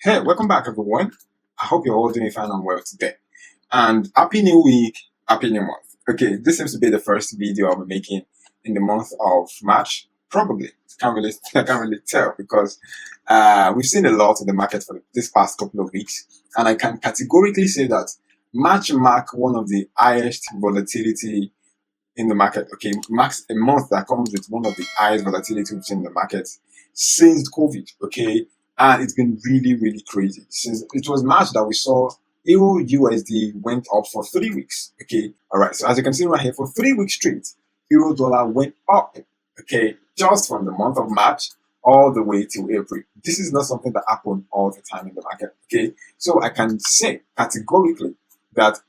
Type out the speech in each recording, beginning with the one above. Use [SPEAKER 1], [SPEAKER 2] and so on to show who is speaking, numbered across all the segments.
[SPEAKER 1] Hey, welcome back, everyone. I hope you're all doing fine and well today. And happy new week, happy new month. Okay, this seems to be the first video I'll be making in the month of March. Probably I can't really tell because we've seen a lot in the market for this past couple of weeks, and I can categorically say that March mark one of the highest volatility in the market. Okay, marks a month that comes with one of the highest volatility we've seen in the market since COVID. Okay, and it's been really, really crazy since it was March that we saw Euro USD went up for 3 weeks. Okay, all right. So as you can see right here, for 3 weeks straight, Euro dollar went up. Okay, just from the month of March all the way till April. This is not something that happened all the time in the market. Okay, so I can say categorically that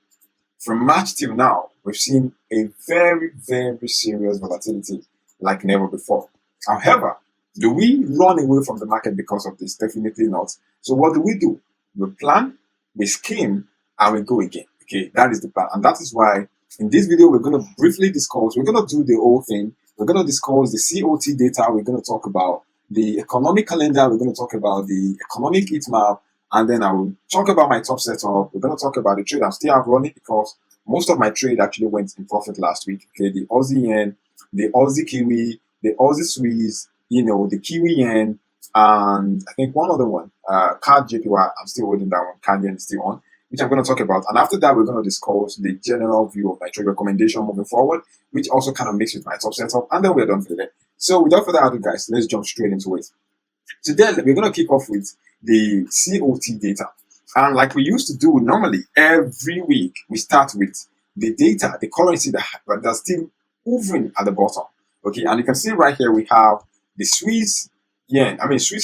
[SPEAKER 1] from March till now, we've seen a very, very serious volatility like never before. However, do we run away from the market because of this? Definitely not. So what do? We plan, we scheme, and we go again. Okay, that is the plan. And that is why in this video, we're going to briefly discuss, we're going to do the whole thing. We're going to discuss the COT data. We're going to talk about the economic calendar. We're going to talk about the economic heat map. And then I will talk about my top setup. We're going to talk about the trade I'm still have running because most of my trade actually went in profit last week. Okay, the Aussie yen, the Aussie Kiwi, the Aussie Swiss, the Kiwi yen, and I think one other one, CAD JPY. I'm still holding that one. CAD yen is still on, which I'm going to talk about. And after that, we're going to discuss the general view of my trade recommendation moving forward, which also kind of mixes with my top setup. And then we're done for the day. So without further ado, guys, let's jump straight into it. Today, we're going to kick off with the COT data. And like we used to do normally, every week we start with the data, the currency that's still hovering at the bottom. Okay, and you can see right here we have the Swiss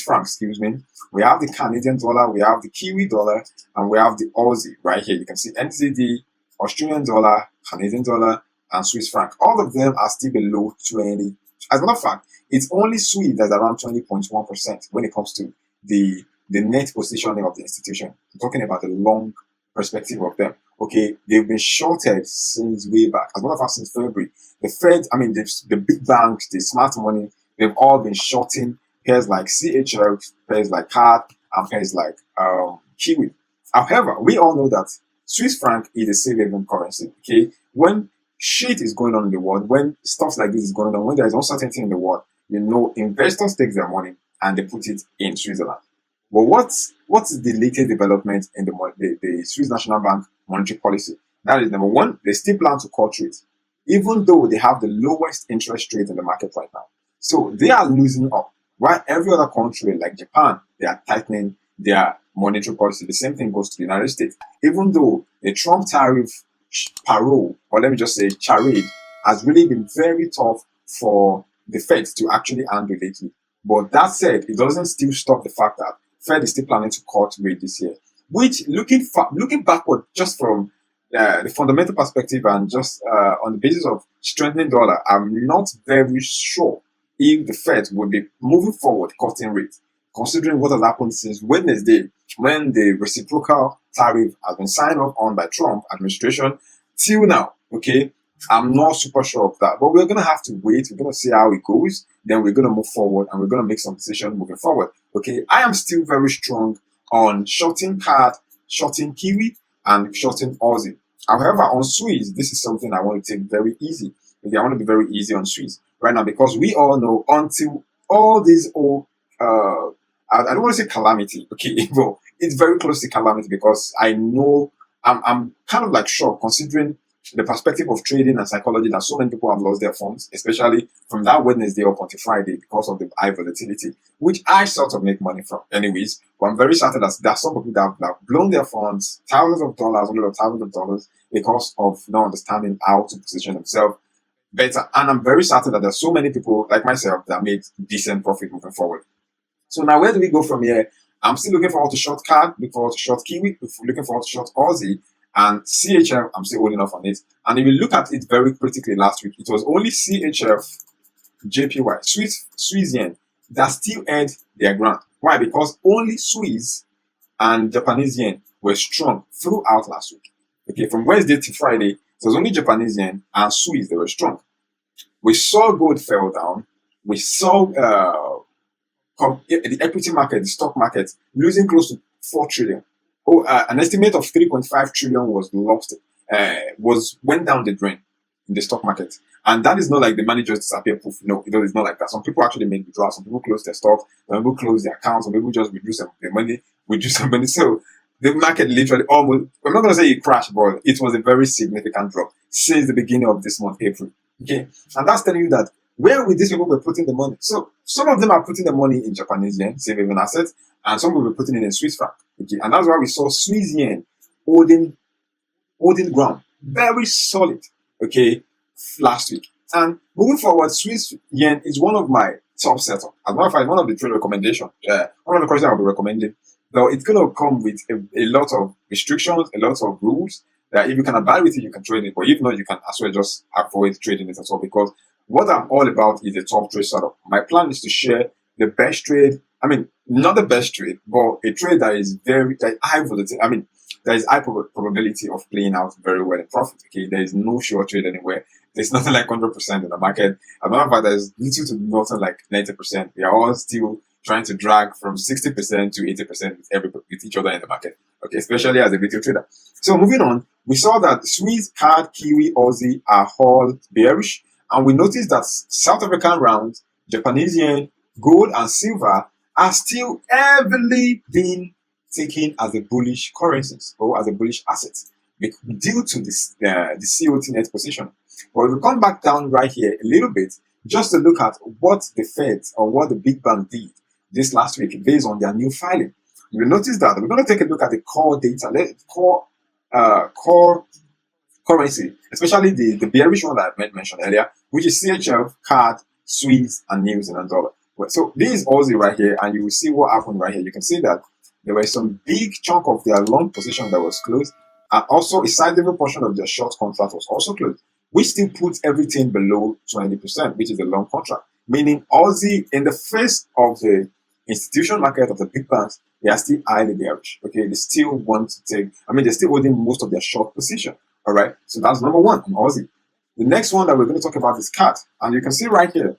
[SPEAKER 1] franc, excuse me. We have the Canadian dollar, we have the Kiwi dollar, and we have the Aussie right here. You can see NZD, Australian dollar, Canadian dollar, and Swiss franc. All of them are still below 20. As a matter of fact, it's only Sweden that's around 20.1% when it comes to the net positioning of the institution. I'm talking about the long perspective of them. Okay, they've been shorted since way back, as a matter of fact, since February. The Fed, the big banks, the smart money, they've all been shorting pairs like CHL, pairs like CAD, and pairs like Kiwi. However, we all know that Swiss franc is a safe haven currency. Okay, when shit is going on in the world, when stuff like this is going on, when there is uncertainty in the world, investors take their money and they put it in Switzerland. But what's the latest development in the Swiss National Bank monetary policy? That is number one, they still plan to cut rates, even though they have the lowest interest rate in the market right now. So they are losing up. While every other country like Japan, they are tightening their monetary policy. The same thing goes to the United States. Even though the Trump tariff parole, or let me just say charade, has really been very tough for the Fed to actually handle lately. But that said, it doesn't still stop the fact that Fed is still planning to cut rate this year. Which, looking backward, just from the fundamental perspective and just on the basis of strengthening dollar, I'm not very sure if the Fed will be moving forward cutting rates, considering what has happened since Wednesday when the reciprocal tariff has been signed off on by Trump administration till now. Okay, I'm not super sure of that, but we're gonna have to wait. We're gonna see how it goes. Then we're gonna move forward and we're gonna make some decisions moving forward. Okay, I am still very strong on shorting CAD, shorting Kiwi, and shorting Aussie. However, on Swiss, this is something I want to take very easy. Okay, I want to be very easy on Swiss right now because we all know until all these I don't want to say calamity. Okay, well, it's very close to calamity because I know I'm kind of like shocked considering the perspective of trading and psychology that so many people have lost their funds, especially from that Wednesday up until Friday because of the high volatility, which I sort of make money from anyways. But I'm very certain that there are some people that have blown their funds, thousands of dollars, hundreds of thousands of dollars, because of not understanding how to position themselves better. And I'm very certain that there's so many people like myself that made decent profit moving forward. So now where do we go from here? I'm still looking forward to short CAD, looking forward to short Kiwi, looking forward to short Aussie, and CHF, I'm still holding off on it. And if you look at it very critically last week, it was only CHF, JPY, Swiss yen, that still held their ground. Why? Because only Swiss and Japanese yen were strong throughout last week. Okay, from Wednesday to Friday, it was only Japanese yen and Swiss that were strong. We saw gold fell down. We saw the equity market, the stock market, losing close to 4 trillion. Oh, an estimate of 3.5 trillion was lost, went down the drain in the stock market. And that is not like the money just disappear poof. No, it's not like that. Some people actually make withdrawals. Some people close their stocks. Some people close their accounts. Some people just reduce their money, reduce some money. So the market literally almost, I'm not going to say it crashed, but it was a very significant drop since the beginning of this month, April. Okay. And that's telling you that where will these people be putting the money? So some of them are putting the money in Japanese yen, safe haven assets, and some will be putting it in Swiss franc. Okay. And that's why we saw Swiss yen holding ground. Very solid. Okay. Last week. And moving forward, Swiss yen is one of my top setup. As a matter of fact, one of the trade recommendations, one of the courses I'll be recommending. Though it's going to come with a lot of restrictions, a lot of rules that if you can abide with it, you can trade it. But if not, you can as well just avoid trading it at all. Because what I'm all about is a top trade setup. My plan is to share the best trade. I mean, not the best trade, but a trade that is that high volatility. I mean, there is high probability of playing out very well in profit. Okay, there is no sure trade anywhere. There's nothing like 100% in the market. As a matter of fact, there's little to nothing like 90%. We are all still trying to drag from 60% to 80% with each other in the market. Okay, especially as a retail trader. So moving on, we saw that Swiss, CAD, Kiwi, Aussie are all bearish. And we noticed that South African rand, Japanese yen, gold, and silver are still heavily being taken as a bullish currencies or as a bullish assets due to this, the COT net position. But if we come back down right here a little bit, just to look at what the Fed or what the big bank did this last week based on their new filing, you will notice that we're going to take a look at the core data, core currency, especially the bearish one that I mentioned earlier, which is CHF, CAD, Swiss, and New Zealand dollar. So this is Aussie right here, and you will see what happened right here. You can see that there were some big chunk of their long position that was closed, and also a sizable portion of their short contract was also closed, which still puts everything below 20%, which is a long contract. Meaning Aussie, in the face of the institutional market of the big banks, they are still highly bearish. Okay, they still want to take, they're still holding most of their short position. All right, so that's number one on Aussie. The next one that we're going to talk about is CAD, and you can see right here,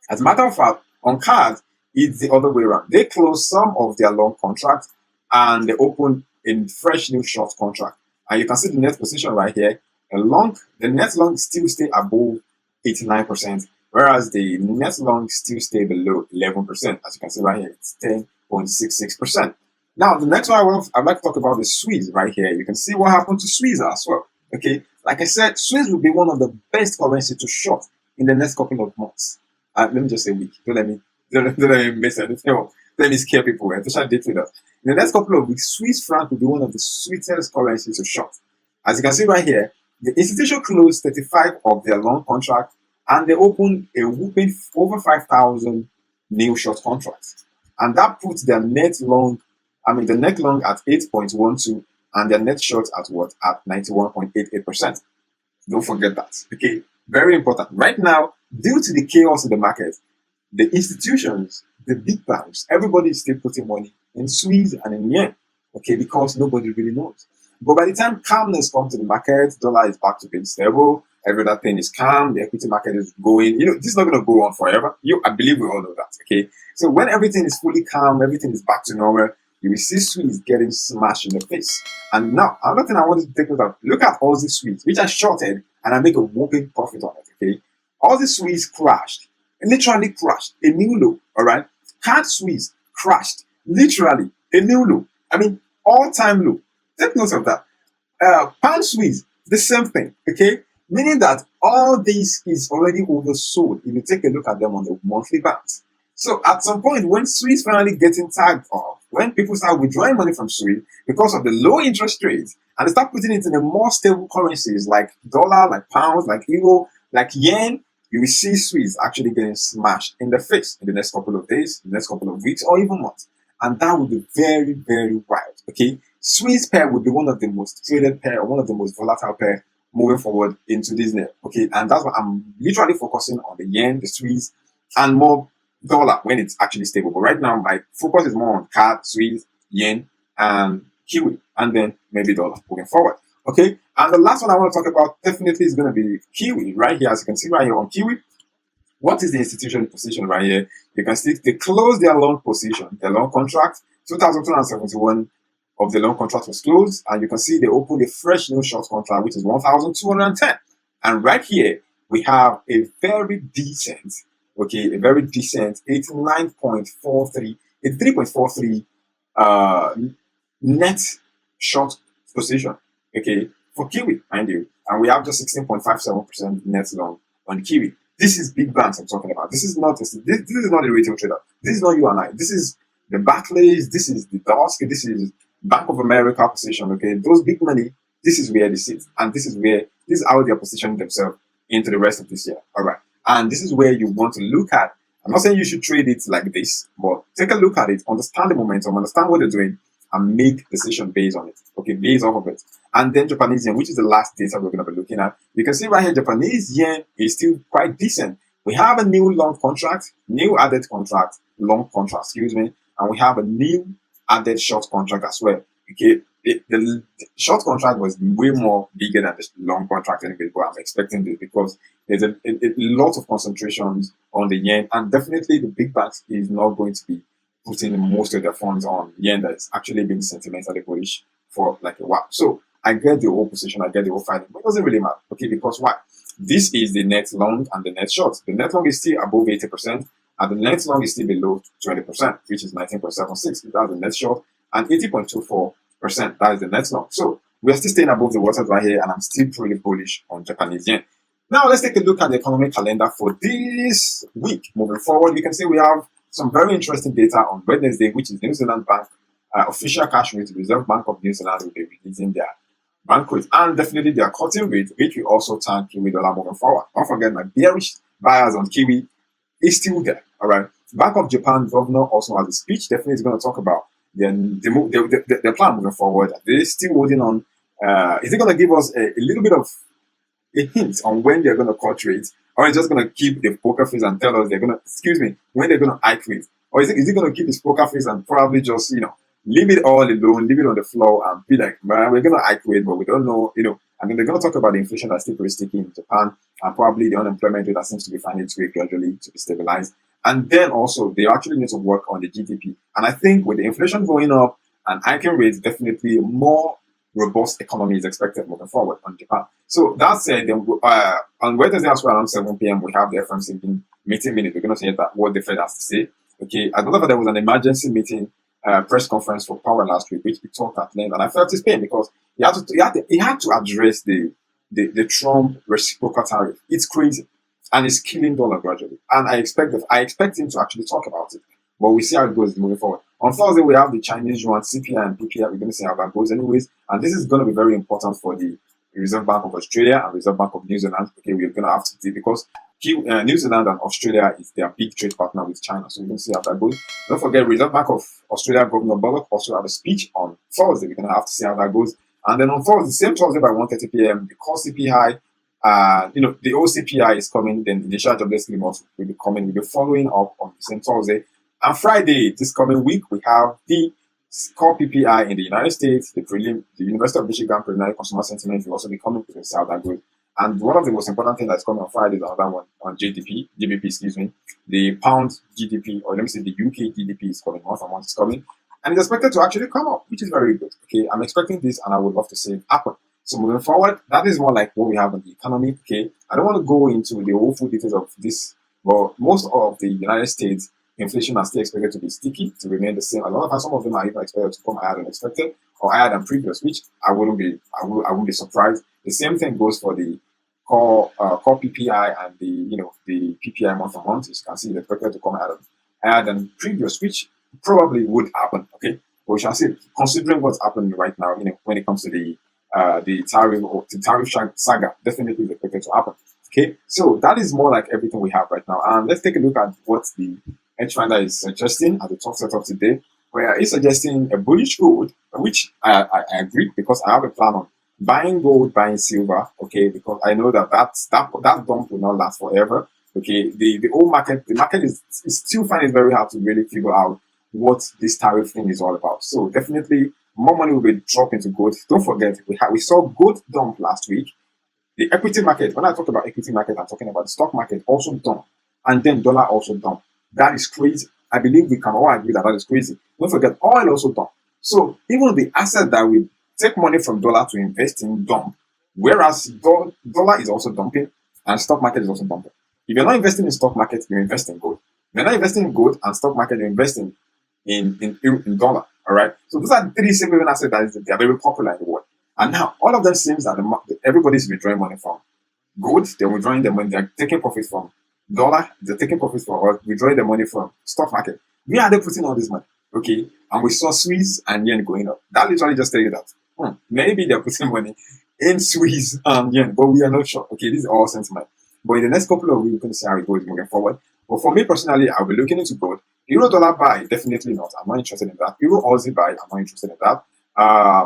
[SPEAKER 1] as a matter of fact, on CAD, it's the other way around. They close some of their long contracts and they open a fresh new short contract. And you can see the net position right here. The net long still stay above 89%, whereas the net long still stay below 11%. As you can see right here, it's 10.66%. Now, the next one I'd like to talk about is Swiss right here. You can see what happened to Swiss as well. Okay, like I said, Swiss will be one of the best currency to short in the next couple of months. Let me just say week. Don't let me miss anything. Let me scare people, especially day traders. In the next couple of weeks, Swiss franc will be one of the sweetest currencies to short. As you can see right here, the institution closed 35 of their long contract and they opened a whooping over 5,000 new short contracts. And that puts their net long, the net long at 8.12 and their net short at what? At 91.88%. Don't forget that. Okay, very important. Right now, due to the chaos in the market, the institutions, the big banks, everybody is still putting money in Swiss and in yen. Okay, because nobody really knows. But by the time calmness comes to the market, dollar is back to being stable, every other thing is calm, the equity market is going, this is not going to go on forever. I believe we all know that, okay? So when everything is fully calm, everything is back to normal, you will see Swiss getting smashed in the face. And now, another thing I wanted to take note of, look at Aussie Swiss, which I shorted, and I make a whopping profit on it, okay? Aussie Swiss crashed, literally crashed, a new low, all right? CAD Swiss crashed, literally, a new low. All-time low. Take note of that. Pound Swiss, the same thing, okay? Meaning that all this is already oversold if you take a look at them on the monthly bands. So at some point, when Swiss finally getting tagged off, when people start withdrawing money from Swiss because of the low interest rates, and they start putting it in the more stable currencies like dollar, like pounds, like euro, like yen, you will see Swiss actually getting smashed in the face in the next couple of days, the next couple of weeks, or even months. And that would be very, very wild, okay? Swiss pair would be one of the most traded pair, or one of the most volatile pair moving forward into this year, okay? And that's why I'm literally focusing on the yen, the Swiss, and more dollar when it's actually stable. But right now, my focus is more on CAD, Swiss, yen, and Kiwi, and then maybe dollar moving forward, okay? And the last one I want to talk about definitely is going to be Kiwi right here. As you can see right here on Kiwi, what is the institution position right here? You can see they close their long position, their long contract 2,271 of the long contract was closed, and you can see they opened a fresh new short contract, which is 1,210. And right here, we have a very decent, okay, a very decent 89.43, 83.43 net short position, okay, for Kiwi, mind you. And we have just 16.57% net long on Kiwi. This is big banks I'm talking about. This is not this is not a retail trader. This is not you and I. This is the Barclays. This is the Dusk. This is Bank of America position. Okay, those big money. This is where they sit, and this is how they are positioning themselves into the rest of this year. All right, and this is where you want to look at. I'm not saying you should trade it like this, but take a look at it, understand the momentum, understand what they're doing, and make decision based on it. Okay, based off of it. And then Japanese yen, which is the last data we're going to be looking at. You can see right here, Japanese yen is still quite decent. We have a new long contract, new added contract, long contract, excuse me, and we have a new added short contract as well. Okay, the short contract was way more bigger than the long contract anyway, but I'm expecting this because there's a lot of concentrations on the yen, and definitely the big banks is not going to be putting most of their funds on yen that's actually been sentimentally bullish for like a while. So I get the whole position, I get the whole fighting, but it doesn't really matter. Okay, because why? This is the net long and the net short. The net long is still above 80%, and the net long is still below 20%, which is 19.76. That's the net short, and 80.24%. That is the net long. So we are still staying above the waters right here, and I'm still pretty bullish on Japanese yen. Now let's take a look at the economic calendar for this week. Moving forward, you can see we have some very interesting data on Wednesday, which is New Zealand Bank official cash rate. Reserve Bank of New Zealand will be releasing their bank rate, and definitely their cutting rate, which will also turn Kiwi dollar moving forward. Don't forget, my bearish buyers on Kiwi is still there. All right. Bank of Japan governor also has a speech. Definitely is going to talk about their plan moving forward. They're still holding on. Is it going to give us a little bit of a hint on when they're going to cut rates, or is it just going to keep the poker face and tell us they're going to, when they're going to hike rates, or is it going to keep this poker face and probably just leave it all alone, leave it on the floor, and be like, man, we're going to hike rate, but we don't know, and then they're going to talk about the inflation that's still pretty sticky in Japan, and probably the unemployment rate that seems to be finding its way gradually to be stabilized. And then also, they actually need to work on the GDP. And I think with the inflation going up and hiking rates, definitely more robust economy is expected moving forward on Japan. So that said, on Wednesday as well around 7 p.m. we have the FMC meeting minute. We're going to hear that what the Fed has to say. Okay, I believe there was an emergency meeting press conference for Power last week, which he talked at length, and I felt his pain because he had to address the Trump reciprocal tariff. It's crazy, and it's killing dollar gradually. And I expect him to actually talk about it. But we see how it goes moving forward. On Thursday, we have the Chinese yuan, CPI and PPI. We're going to see how that goes anyways. And this is going to be very important for the Reserve Bank of Australia and Reserve Bank of New Zealand. Okay, we're going to have to see because New Zealand and Australia is their big trade partner with China. So we're going to see how that goes. Don't forget, Reserve Bank of Australia Governor Bullock also have a speech on Thursday. We're going to have to see how that goes. And then on Thursday, same Thursday by 1:30 p.m., the core CPI, the OCPI is coming. Then the initial jobless claim also will be coming. We'll be following up on the same Thursday. And Friday, this coming week, we have the core PPI in the United States, the University of Michigan preliminary consumer sentiment will also be coming to the South that good. And one of the most important things that's coming on Friday is another one on GDP, the pound GDP, or let me say the UK GDP is coming, month on month is coming. And it's expected to actually come up, which is very good. Okay, I'm expecting this and I would love to see it happen. So moving forward, that is more like what we have in the economy. Okay, I don't want to go into the awful details of this, but most of the United States inflation are still expected to be sticky, to remain the same. Some of them are even expected to come higher than expected or higher than previous, which I wouldn't be surprised. The same thing goes for the core PPI and the PPI month on month. As you can see, it's expected to come higher than previous, which probably would happen. Okay, but we shall see. Considering what's happening right now, when it comes to the tariff saga, definitely is expected to happen. Okay, so that is more like everything we have right now. And let's take a look at what the hedge finder is suggesting at the top setup today, where he's suggesting a bullish gold, which I agree because I have a plan on buying gold, buying silver. Okay, because I know that dump will not last forever. Okay, the market is still finding it very hard to really figure out what this tariff thing is all about. So definitely more money will be dropped into gold. Don't forget, we saw gold dump last week. The equity market, when I talk about equity market, I'm talking about the stock market also dump, and then dollar also dump. That is crazy. I believe we can all agree that is crazy. Don't forget, oil also dump. So even the asset that we take money from dollar to invest in dump, whereas dollar is also dumping and stock market is also dumping. If you're not investing in stock market, you invest in gold. If you're not investing in gold and stock market, you invest in dollar. All right. So those are three safe haven assets that are very popular in the world. And now all of them seems that everybody's withdrawing money from gold. They're withdrawing the money. They're taking profits from dollar. They're taking profits from or withdrawing the money from stock market. Where are they putting all this money? Okay. And we saw Swiss and yen going up. That literally just tell you that maybe they're putting money in Swiss and yen, but we are not sure. Okay, this is all sentiment. But in the next couple of weeks, we're going to see how it goes moving forward. But for me personally, I'll be looking into gold. Euro dollar buy, definitely not. I'm not interested in that. Euro Aussie buy, I'm not interested in that.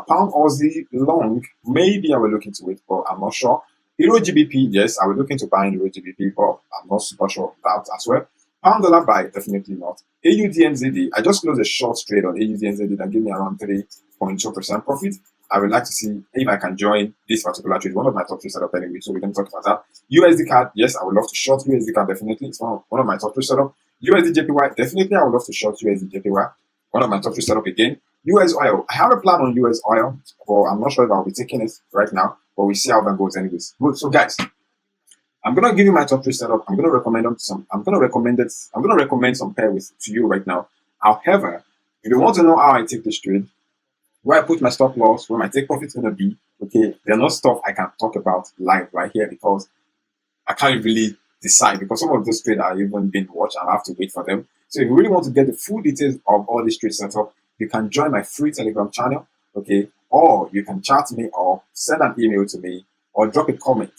[SPEAKER 1] Pound Aussie long, maybe I will look into it, but I'm not sure. Euro GBP, yes, I will look into buying Euro GBP, but I'm not super sure of that as well. Pound dollar buy, definitely not. AUDNZD, I just closed a short trade on AUDNZD that gave me around 3.2% profit. I would like to see if I can join this particular trade, one of my top trade setup anyway, so we can talk about that. USD card, yes, I would love to short USD card, definitely. It's one of my top trade setup. USD JPY, definitely I would love to short USD JPY. One of my top trade setup again. US oil, I have a plan on US oil, but I'm not sure if I'll be taking it right now, but we see how that goes anyways. Good. So guys, I'm gonna give you my top trade setup. I'm gonna recommend some pair to you right now. However, if you want to know how I take this trade, where I put my stop loss, where my take profit is gonna be, okay, they're not stuff I can talk about live right here because I can't really decide because some of those trades are even being watched and I have to wait for them. So if you really want to get the full details of all this trade setup, you can join my free Telegram channel, okay, or you can chat me or send an email to me or drop a comment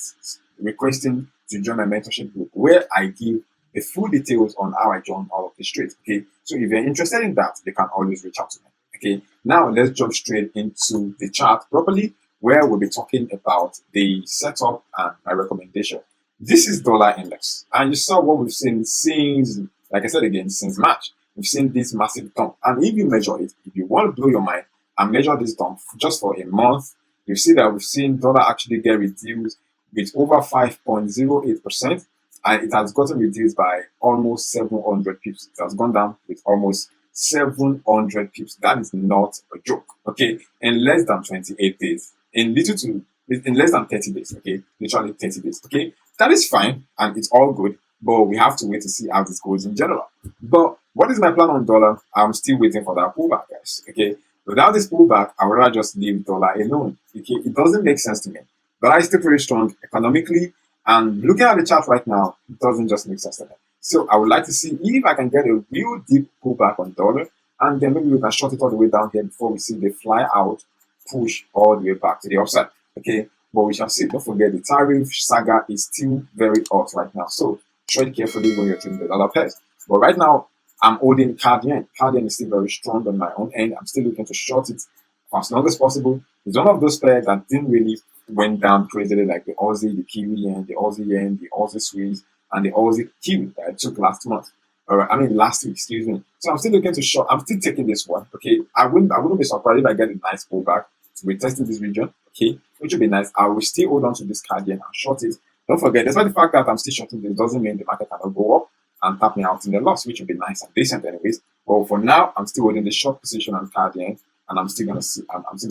[SPEAKER 1] requesting to join my mentorship group where I give the full details on how I join all of these trades, okay. So if you're interested in that, you can always reach out to me. Okay, now let's jump straight into the chart properly, where we'll be talking about the setup and my recommendation. This is dollar index, and you saw what we've seen since, like I said again, since March. We've seen this massive dump, and if you measure it, if you want to blow your mind and measure this dump just for a month, you see that we've seen dollar actually get reduced with over 5.08%, and it has gotten reduced by almost 700 pips. It has gone down with almost 700 pips. That is not a joke. Okay, in less than 28 days, in less than 30 days. Okay, literally 30 days. Okay, that is fine and it's all good, but we have to wait to see how this goes in general. But what is my plan on dollar? I'm still waiting for that pullback, guys. Okay, without this pullback, I would rather just leave dollar alone. Okay, it doesn't make sense to me. Dollar is still pretty strong economically, and looking at the chart right now, it doesn't just make sense to me. So I would like to see if I can get a real deep pullback on dollar, and then maybe we can short it all the way down here before we see the fly out push all the way back to the upside. Okay, but we shall see. Don't forget the tariff saga is still very hot right now, so trade carefully when you're trading the dollar pairs. But right now, I'm holding CAD yen. CAD yen is still very strong on my own end. I'm still looking to short it for as long as possible. It's one of those pairs that didn't really went down crazily like the Aussie, the Kiwi yen, the Aussie Swiss, and the Aussie Kiwi that I took last month. Last week, excuse me. So I'm still looking to short. I'm still taking this one. Okay, I wouldn't be surprised if I get a nice pullback to retesting this region. Okay, which would be nice. I will still hold on to this card yen and short it. Don't forget, despite the fact that I'm still shorting this, doesn't mean the market cannot go up and tap me out in the loss, which would be nice and decent anyways. But for now, I'm still holding the short position on card yen, and I'm still gonna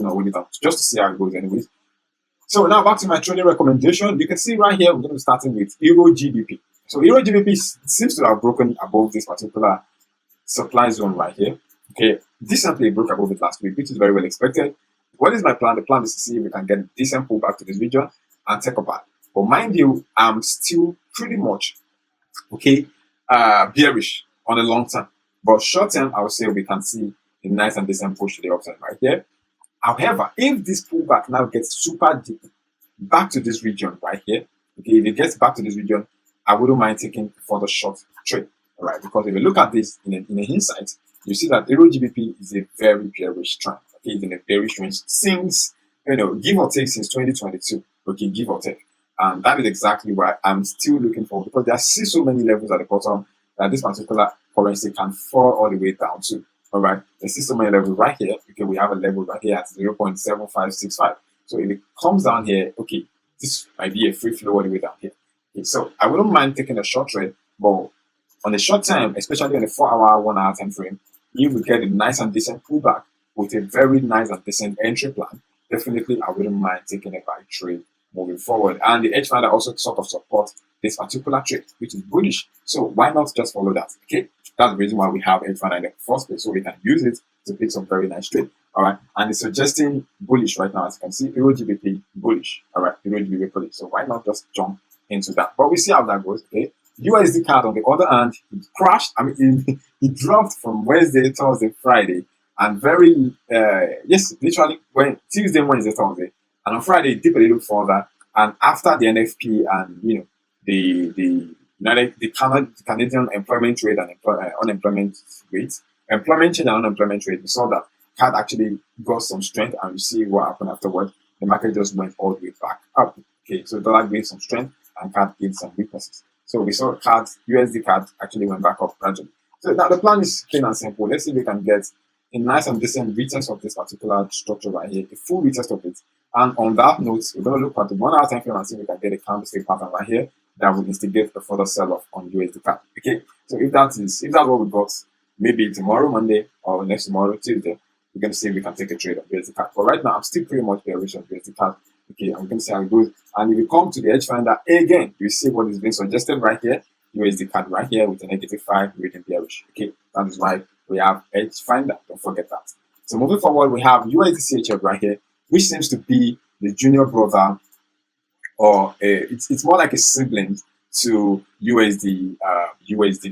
[SPEAKER 1] hold it up just to see how it goes anyways. So now back to my trading recommendation. You can see right here, we're going to be starting with Euro GBP. So Euro GBP seems to have broken above this particular supply zone right here. Okay, decently broke above it last week, which is very well expected. What is my plan? The plan is to see if we can get a decent pullback to this region and take a buy. But mind you, I'm still pretty much bearish on the long term. But short term, I would say we can see a nice and decent push to the upside right here. However, if this pullback now gets super deep back to this region right here, okay, if it gets back to this region, I wouldn't mind taking further short trade, all right? Because if you look at this in an insight, you see that Euro GBP is a very bearish trend. Okay, it's in a bearish range since, give or take since 2022. Okay, give or take, and that is exactly why I'm still looking for, because there are still so many levels at the bottom that this particular currency can fall all the way down to. All right, there's still so many levels right here. Okay, we have a level right here at 0.7565. So if it comes down here, okay, this might be a free flow all the way down here. Okay, so I wouldn't mind taking a short trade, but on the short term, especially on the 4 hour, 1 hour time frame, if we get a nice and decent pullback with a very nice and decent entry plan, definitely I wouldn't mind taking a buy trade moving forward. And the edge finder also sort of supports this particular trade, which is bullish. So why not just follow that? Okay, that's the reason why we have edge finder in the first place, so we can use it to pick some very nice trade. All right, and it's suggesting bullish right now, as you can see, Euro GBP bullish. All right, Euro GBP bullish. So why not just jump into that? But we see how that goes. Okay, USD card on the other hand, it crashed. I mean, it dropped from Wednesday, Thursday, Friday, and yes, literally when Tuesday, Wednesday, Thursday, and on Friday it dipped a little further. And after the NFP and the Canadian employment rate and unemployment rate, employment change and unemployment rate, we saw that CAD actually got some strength, and you see what happened afterward. The market just went all the way back up. Okay, so dollar gained some strength and CAD gained some weaknesses. So we saw CAD, USD CAD actually went back up gradually. So now the plan is plain and simple. Let's see if we can get a nice and decent retest of this particular structure right here, a full retest of it. And on that note, we're going to look at the 1 hour time frame and see if we can get a candlestick pattern right here that will instigate a further sell-off on USD CAD. Okay, so if that's what we got, maybe tomorrow, Monday, or next tomorrow, Tuesday, we're going to see if we can take a trade on USD CAD. But right now, I'm still pretty much bearish on USD CAD. Okay, I'm going to see how it goes. And if you come to the edge finder again, you see what is being suggested right here. USD CAD right here with a -5 reading bearish. Okay, that is why we have edge finder. Don't forget that. So moving forward, we have USD CHF right here, which seems to be the junior brother, or it's more like a sibling to USD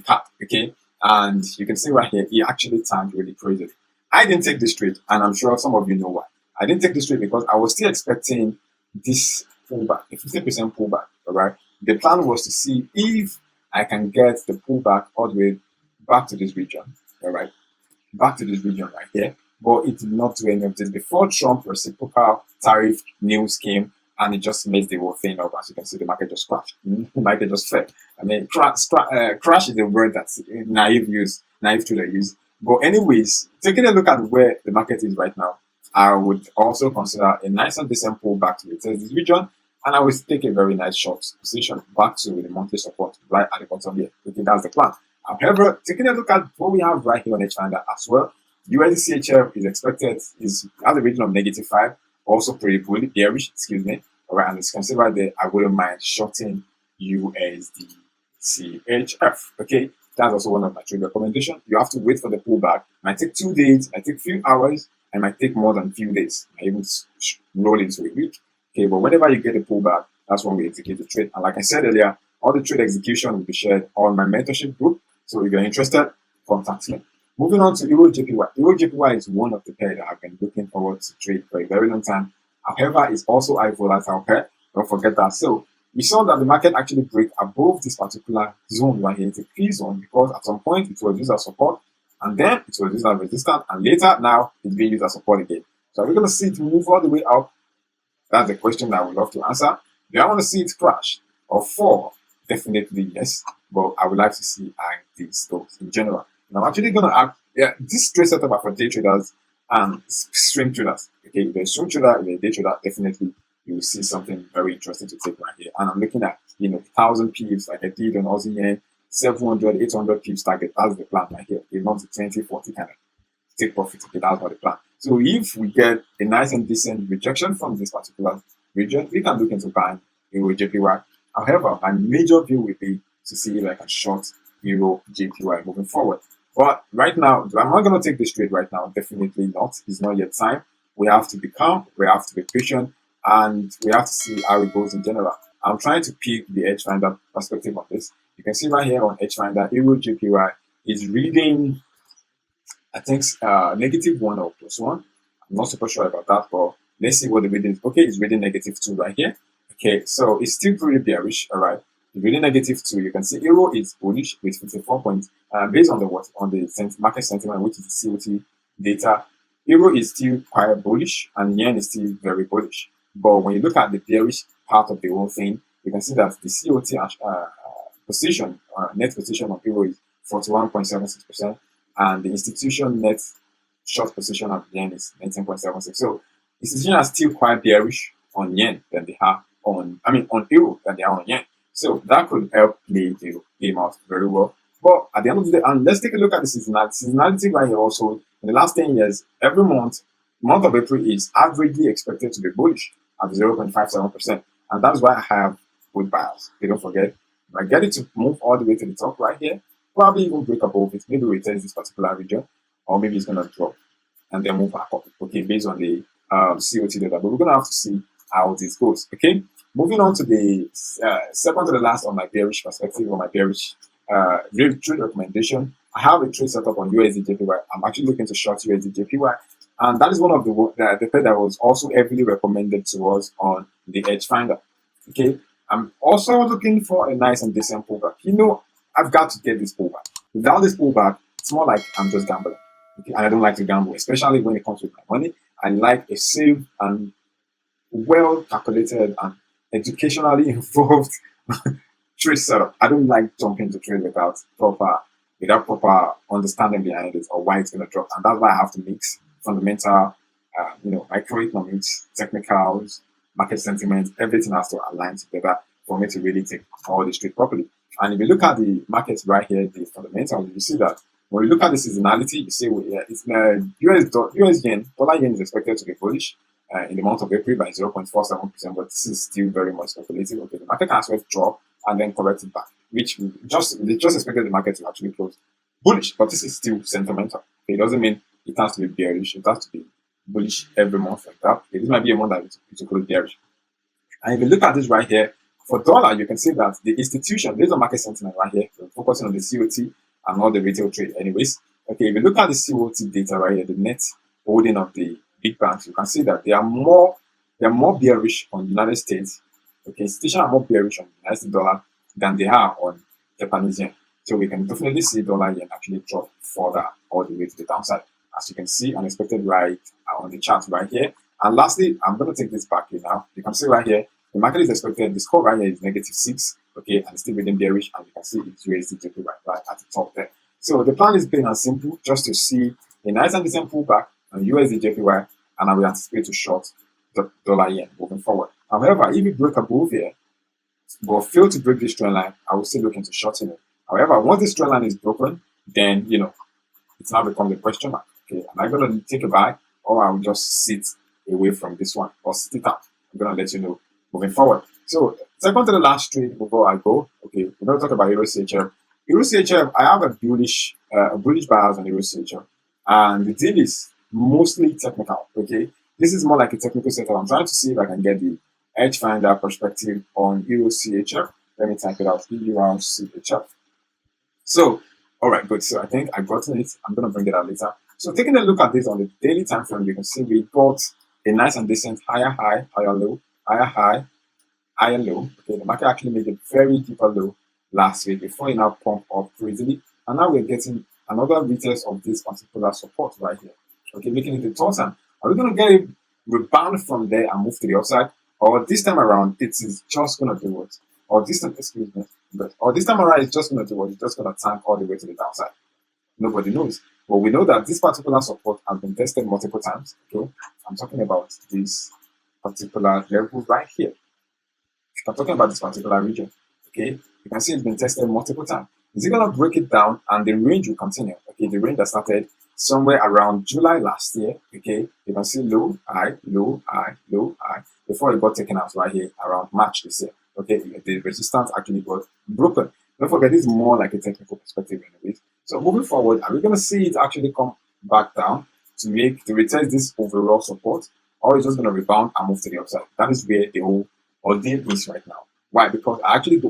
[SPEAKER 1] CAD. Okay, and you can see right here, he actually tanked really crazy. I didn't take this trade, and I'm sure some of you know why. I didn't take this trade because I was still expecting this pullback, a 50% pullback. All right. The plan was to see if I can get the pullback all the way back to this region. All right. Back to this region right here. But it did not do any of this before Trump reciprocal tariff news came, and it just messed the whole thing up. As you can see, the market just crashed. The market just fell. I mean, crash is a word that's naive trader use. But anyways, taking a look at where the market is right now, I would also consider a nice and decent pullback to retest this region, and I will take a very nice short position back to the monthly support right at the bottom here. Okay, that's the plan. However, taking a look at what we have right here on H finder as well, USD CHF is expected is at the region of -5, also pretty bearish, excuse me. All right, and it's considered there. I wouldn't mind shorting USD CHF. Okay, that's also one of my trade recommendations. You have to wait for the pullback. It might take 2 days, it might take a few hours, and it might take more than a few days. I even roll into a week. Okay, but whenever you get a pullback, that's when we execute the trade. And like I said earlier, all the trade execution will be shared on my mentorship group. So if you're interested, contact me. Moving on to Euro JPY. Euro JPY is one of the pairs that I've been looking forward to trade for a very long time. However, it's also a volatile pair. Don't forget that. So we saw that the market actually break above this particular zone right here. It's a key zone because at some point it was used as support, and then it was used as resistance, and later now it's being used as support again. So are we going to see it move all the way up? That's the question that I would love to answer. Do I want to see it crash or fall? Definitely yes, but I would like to see these stocks in general. And I'm actually going to act, this trade setup are for day traders and swing traders. Okay, if you're a swing trader, if you're a day trader, definitely you will see something very interesting to take right here. And I'm looking at, 1,000 pips like I did on Aussie yen, 700, 800 pips target. That's the plan right here. It's not the 20, 40 kind of take profit. Okay, that's not the plan. So if we get a nice and decent rejection from this particular region, we can look into buying Euro JPY. However, my major view will be to see if I can short Euro JPY moving forward. But right now, I'm not going to take this trade right now. Definitely not. It's not yet time. We have to be calm. We have to be patient. And we have to see how it goes in general. I'm trying to pick the edge finder perspective on this. You can see right here on edge finder, Euro JPY is reading, I think, -1 or +1. I'm not super sure about that, but let's see what the reading is. Okay, it's reading -2 right here. Okay, so it's still pretty bearish. All right, it's reading -2. You can see Euro is bullish with 54 points. Based on the market sentiment, which is the COT data, Euro is still quite bullish, and yen is still very bullish. But when you look at the bearish part of the whole thing, you can see that the COT position, net position of Euro is 41.76%, and the institution net short position of yen is 19.76. So institutions are still quite bearish on yen than they are on Euro than they are on yen. So that could help play the game out very well. But at the end of the day, and let's take a look at the seasonality. Seasonality right here also, in the last 10 years, every month of April is averagely expected to be bullish at 0.57%. And that's why I have good bias. Okay, don't forget, if I get it to move all the way to the top right here, probably even break above it, maybe retest this particular region, or maybe it's going to drop and then move back up, okay, based on the COT data. But we're going to have to see how this goes, okay? Moving on to the second to the last on my bearish perspective, or my bearish trade recommendation. I have a trade set up on USD JPY. I'm actually looking to short USD JPY. And that is one of the pair that was also heavily recommended to us on the Edge Finder. Okay, I'm also looking for a nice and decent pullback. You know, I've got to get this pullback. Without this pullback, it's more like I'm just gambling. Okay, and I don't like to gamble, especially when it comes with my money. I like a safe and well calculated and educationally involved trade setup. I don't like jumping to trade without proper understanding behind it or why it's going to drop, and that's why I have to mix fundamental, microeconomics, technicals, market sentiment. Everything has to align together for me to really take all this trade properly. And if you look at the markets right here, the fundamentals, you see that when you look at the seasonality, you see it's US yen, dollar yen is expected to be bullish in the month of April by 0.47%, but this is still very much speculative. Okay, the market can as well drop and then correct it back, which they just expected the market to actually close bullish, but this is still sentimental. Okay, it doesn't mean it has to be bearish. It has to be bullish every month like that. Okay, this might be a month that it's close bearish. And if you look at this right here, for dollar, you can see that the institution, based on market sentiment right here, we're focusing on the COT and not the retail trade anyways. Okay, if you look at the COT data right here, the net holding of the big banks, you can see that they are more bearish on the United States. Okay, institutions are more bearish on the United States dollar than they are on Japanese yen. So we can definitely see dollar yen actually drop further all the way to the downside. As you can see, unexpected right on the chart right here. And lastly, I'm going to take this back here now. You can see right here, the market is expected, the score right here is -6, okay, and it's still within bearish, and you can see it's USD JPY right at the top there. So the plan is plain and simple, just to see a nice and decent pullback on USD JPY, and I will anticipate to short the dollar yen moving forward. However, if you break above here, but fail to break this trend line, I will still look into shorting it. However, once this trend line is broken, then it's now becomes a question mark. Okay, am I going to take a buy, or I will just sit away from this one or sit it out? I'm going to let you know moving forward. So, second to the last trade before I go, okay, we're going to talk about Euro CHF. Euro CHF, I have a bullish bias on Euro CHF, and the deal is mostly technical. Okay, this is more like a technical setup. I'm trying to see if I can get the Edge Finder perspective on Euro CHF. Let me type it out. Euro CHF. So, all right, good. So I think I've gotten it. I'm going to bring it out later. So taking a look at this on the daily time frame, you can see we got a nice and decent higher high, higher low, higher high, higher low. Okay, the market actually made a very deeper low last week before it now pumped up crazily. And now we're getting another retest of this particular support right here. Okay, making it the third time. Are we going to get a rebound from there and move to the upside? Or this time around, it is just going to do what? Or this time, excuse me, or this time around, it's just going to do what? It's just going to tank all the way to the downside. Nobody knows. But we know that this particular support has been tested multiple times. Okay, I'm talking about this particular level right here. I'm talking about this particular region. Okay, you can see it's been tested multiple times. Is it going to break it down and the range will continue? Okay, the range that started somewhere around July last year. Okay, you can see low, high, low, high, low, high before it got taken out right here around March this year. Okay, the resistance actually got broken. Don't forget, this is more like a technical perspective anyways. So moving forward, are we going to see it actually come back down to retest this overall support, or is it just going to rebound and move to the upside? That is where the whole ordeal is right now. Why? Because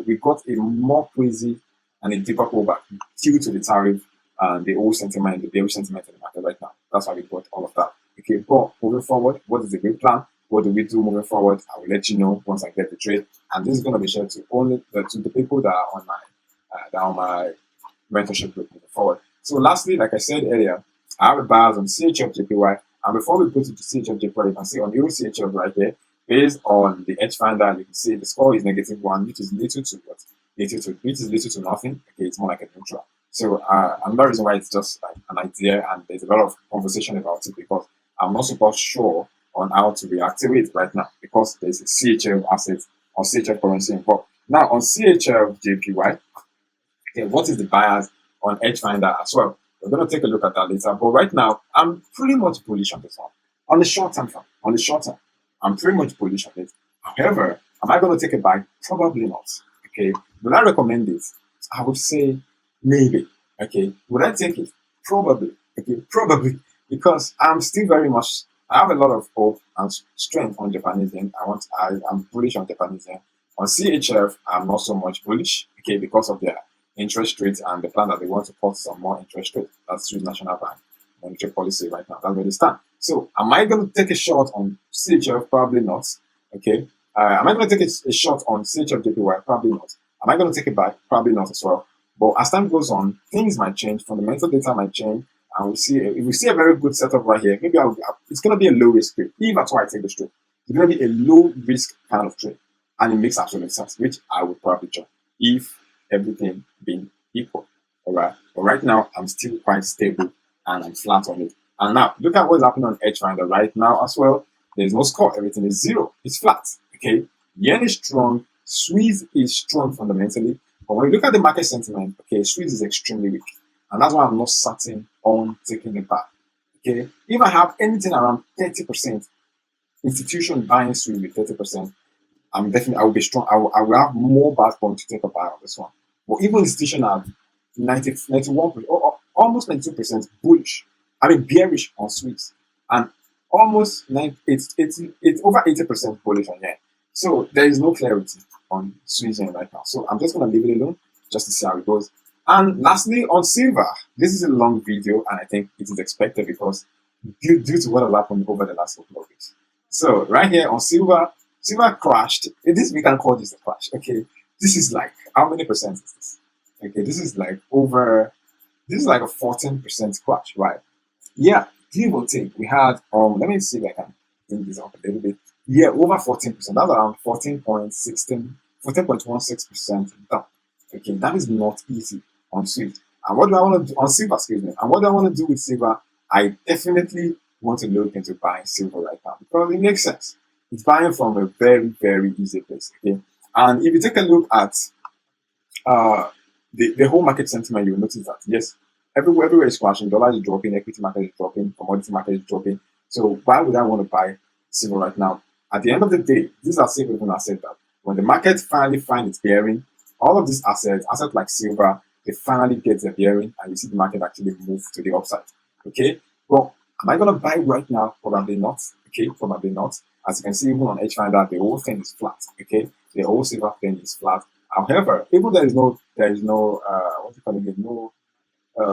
[SPEAKER 1] we got a more crazy and a deeper pullback due to the tariff and the whole sentiment, the bearish sentiment in the market right now. That's why we got all of that. Okay, but moving forward, what is the game plan? What do we do moving forward? I will let you know once I get the trade, and this is going to be shared to only to the people that are on my mentorship group moving forward. So lastly, like I said earlier, I have a bias on CHF JPY, and before we go to CHF JPY, you can see on Euro CHF right here, based on the Edge Finder, you can see the score is -1, which is little to what? Which is little to nothing. Okay, it's more like a neutral. So another reason why it's just like an idea, and there's a lot of conversation about it because I'm not super sure on how to reactivate right now because there's a CHF asset or CHF currency involved. Now on CHF JPY, okay, what is the bias on Edge Finder as well. We're going to take a look at that later. But right now, I'm pretty much bullish on this one. On the short term, I'm pretty much bullish on it. However, am I going to take a buy? Probably not. Okay. Would I recommend it? I would say maybe. Okay. Would I take it? Probably. Okay. Probably. Because I'm still very much, I have a lot of hope and strength on Japanese yen. I'm bullish on Japanese yen. On CHF, I'm not so much bullish. Okay. Because of their interest rates and the plan that they want to cut some more interest rate. That's Swiss National Bank monetary policy right now. That's where they stand. So, am I going to take a shot on CHF? Probably not. Okay. Am I going to take a shot on CHF JPY? Probably not. Am I going to take a buy? Probably not as well. But as time goes on, things might change. Fundamental data might change, and we'll see. If we see a very good setup right here, maybe it's going to be a low risk trade. If that's why I take this trade, it's going to be a low risk kind of trade, and it makes absolute sense, which I would probably join if everything being equal. All right. But right now, I'm still quite stable and I'm flat on it. And now, look at what's happening on Edge Finder right now as well. There's no score. Everything is zero. It's flat. Okay. Yen is strong. Swiss is strong fundamentally. But when you look at the market sentiment, okay, Swiss is extremely weak. And that's why I'm not certain on taking it back. Okay. If I have anything around 30%, institution buying Swiss with 30%, I will be strong. I will have more backbone to take a buy on this one. But even institution are 91%, almost 92% bullish. I mean bearish on Swiss, and almost it's over 80% bullish on yen. So there is no clarity on Swiss yen right now. So I'm just gonna leave it alone just to see how it goes. And lastly, on silver, this is a long video, and I think it is expected because due to what has happened over the last couple of weeks. So right here on silver crashed. This we can call this a crash. Okay, this is like how many percent is this? Okay, this is like a 14% crash, right? Yeah, give or take. We had let me see if I can bring this up a little bit. Yeah, over 14%. That's around 14.16% down. Okay, that is not easy on Swift. And what do I want to do on silver, excuse me? And what do I want to do with silver? I definitely want to look into buying silver right now because it makes sense. It's buying from a very, very easy place. Okay. And if you take a look at the whole market sentiment, you'll notice that yes, everywhere is crashing, dollar is dropping, equity market is dropping, commodity market is dropping. So why would I want to buy silver right now? At the end of the day, these are safe haven assets that when the market finally finds its bearing, all of these assets like silver, they finally get their bearing and you see the market actually move to the upside. Okay. Well, am I gonna buy right now? Probably not. Okay, probably not. As you can see, even on H Finder, the whole thing is flat. Okay, the whole silver thing is flat. However, even there is no what do you call it? No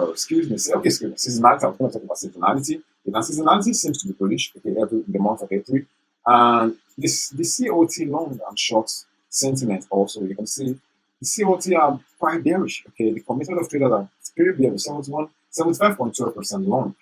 [SPEAKER 1] excuse me. Seasonality. I was going to talk about seasonality. The seasonality seems to be bullish. Okay, in the month of April, and the COT long and short sentiment also. You can see the COT are quite bearish. Okay, the committed of traders are very bearish. 75.12% long,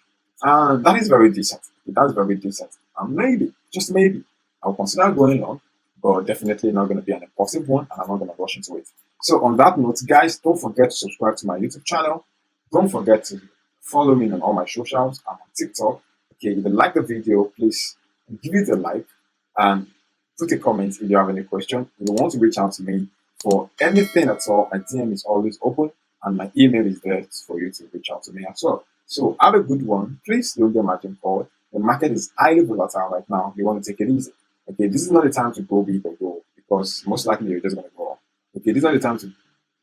[SPEAKER 1] and that is very decent. That's very decent. And maybe, just maybe, I'll consider going on, but definitely not going to be an impulsive one, and I'm not going to rush into it. So on that note, guys, don't forget to subscribe to my YouTube channel. Don't forget to follow me on all my socials. I'm on TikTok. Okay, if you like the video, please give it a like and put a comment if you have any question. If you want to reach out to me for anything at all, my DM is always open and my email is there for you to reach out to me as well. So have a good one. Please don't get margin forward. The market is highly volatile right now. You want to take it easy. Okay, this is not the time to go big or go because most likely you're just going to go up. Okay, this is not the time to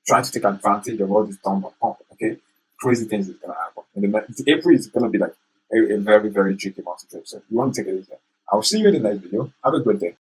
[SPEAKER 1] try to take advantage of all this dump and pump. Okay, crazy things is going to happen. In April is going to be like a very, very tricky month to trade. So you want to take it easy. I'll see you in the next video. Have a good day.